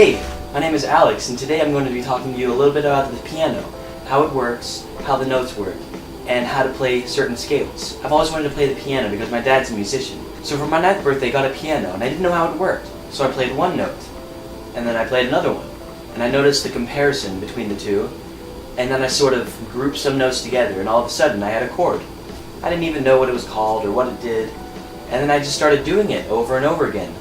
Hey, my name is Alex, and today I'm going to be talking to you a little bit about the piano, how it works, how the notes work, and how to play certain scales. I've always wanted to play the piano because my dad's a musician. So for my 9th birthday I got a piano, and I didn't know how it worked. So I played one note, and then I played another one. And I noticed the comparison between the two, and then I sort of grouped some notes together, and all of a sudden I had a chord. I didn't even know what it was called or what it did, and then I just started doing it over and over again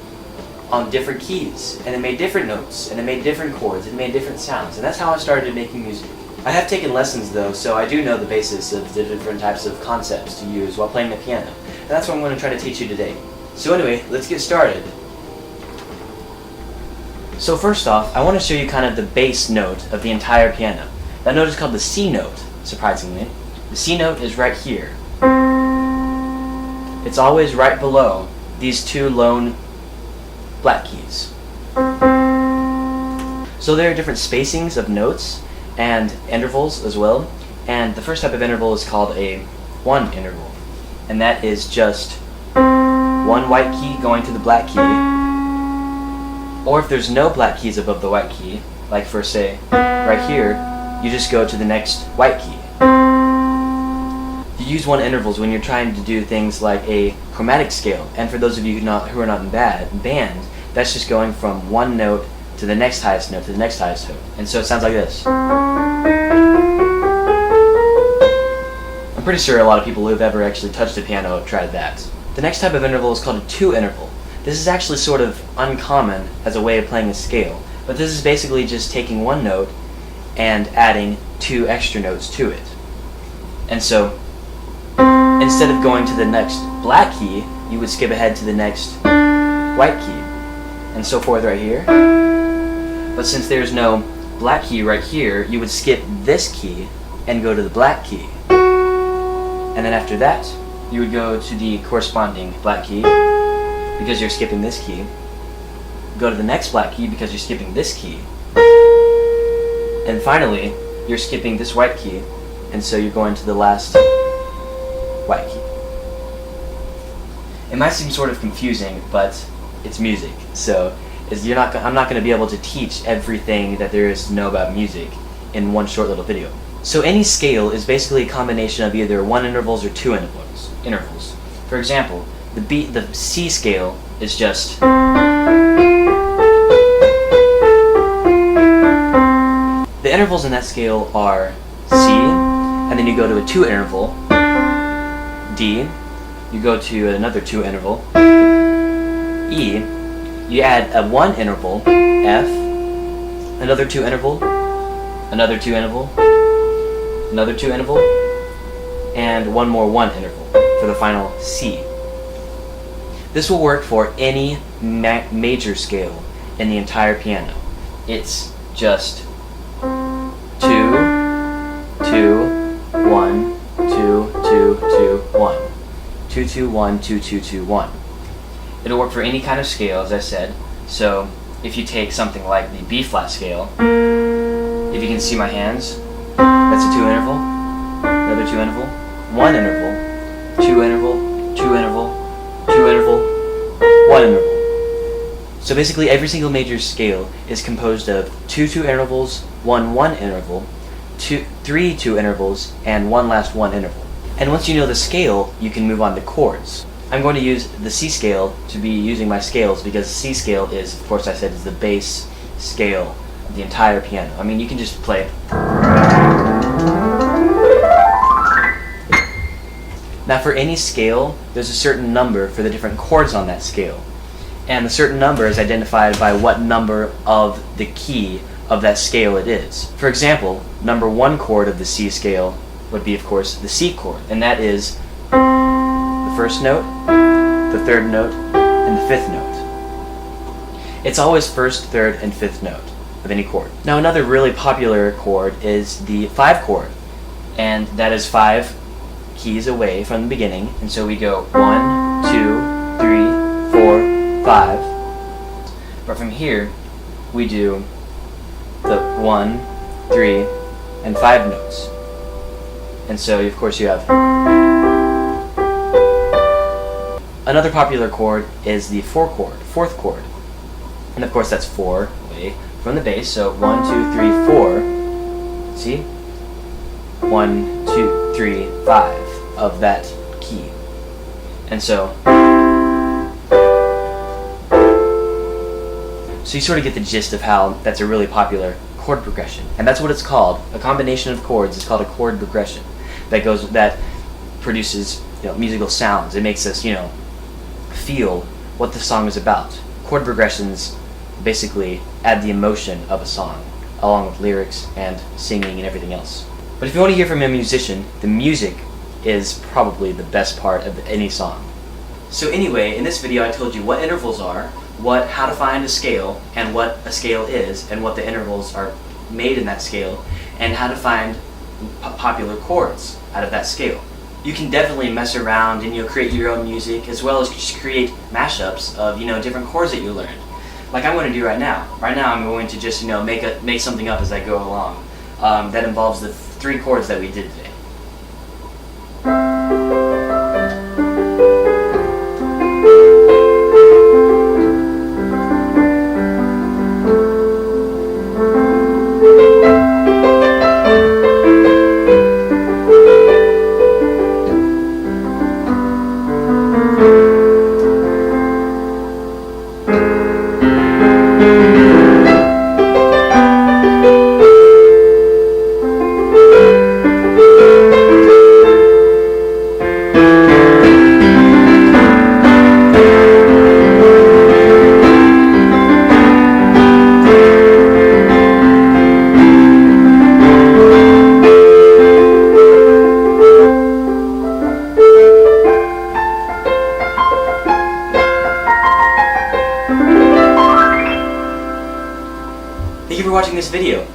on different keys, and it made different notes, and it made different chords, it made different sounds, and that's how I started making music. I have taken lessons though, so I do know the basis of the different types of concepts to use while playing the piano, and that's what I'm going to try to teach you today. So anyway, let's get started. So first off, I want to show you kind of the bass note of the entire piano. That note is called the C note, surprisingly. The C note is right here. It's always right below these two lone black keys. So there are different spacings of notes and intervals as well, and the first type of interval is called a one interval, and that is just one white key going to the black key, or if there's no black keys above the white key, like for say right here, you just go to the next white key. You use one intervals when you're trying to do things like a chromatic scale, and for those of you who are not in band, that's just going from one note to the next highest note to the next highest note. And so it sounds like this. I'm pretty sure a lot of people who have ever actually touched a piano have tried that. The next type of interval is called a two interval. This is actually sort of uncommon as a way of playing a scale, but this is basically just taking one note and adding two extra notes to it. And so instead of going to the next black key, you would skip ahead to the next white key, and so forth right here. But since there's no black key right here, you would skip this key and go to the black key. And then after that, you would go to the corresponding black key, because you're skipping this key. Go to the next black key because you're skipping this key. And finally, you're skipping this white key, and so you're going to the last white key. It might seem sort of confusing, but it's music, so I'm not going to be able to teach everything that there is to know about music in one short little video. So any scale is basically a combination of either one intervals or two intervals. For example, the C scale is just the intervals in that scale are C, and then you go to a two interval, D, you go to another two interval, E, you add a one interval, F, another two interval, another two interval, another two interval, and one more one interval for the final C. This will work for any major scale in the entire piano. It's just 2, 2, 1, 2, 2, 2, 1. 2, 2, 1, 2, 2, 2, 1. It'll work for any kind of scale, as I said. So if you take something like the B flat scale, if you can see my hands, that's a two interval, another two interval, one interval, two interval, two interval, two interval, one interval. So basically every single major scale is composed of two intervals, one interval, three two intervals, and one last one interval. And once you know the scale, you can move on to chords. I'm going to use the C scale to be using my scales because the C scale is, of course I said, is the bass scale of the entire piano. I mean, you can just play it. Now for any scale, there's a certain number for the different chords on that scale. And the certain number is identified by what number of the key of that scale it is. For example, number one chord of the C scale would be, of course, the C chord, and that is the first note, the third note, and the fifth note. It's always first, third, and fifth note of any chord. Now another really popular chord is the 5 chord, and that is 5 keys away from the beginning, and so we go 1, 2, 3, 4, 5. But from here, we do the 1, 3, and 5 notes. And so, of course, you have Another popular chord is the fourth chord. And of course that's 4 away, from the bass. So 1, 2, 3, 4. See? 1, 2, 3, 5 of that key. And so you sort of get the gist of how that's a really popular chord progression. And that's what it's called. A combination of chords is called a chord progression that produces, musical sounds. It makes us, feel what the song is about. Chord progressions basically add the emotion of a song, along with lyrics and singing and everything else. But if you want to hear from a musician, the music is probably the best part of any song. So anyway, in this video I told you what intervals are, how to find a scale, and what a scale is, and what the intervals are made in that scale, and how to find popular chords out of that scale. You can definitely mess around and create your own music, as well as just create mashups of different chords that you learned, like I'm going to do right now. Right now I'm going to just make something up as I go along that involves the 3 chords that we did today. Thank you for watching this video.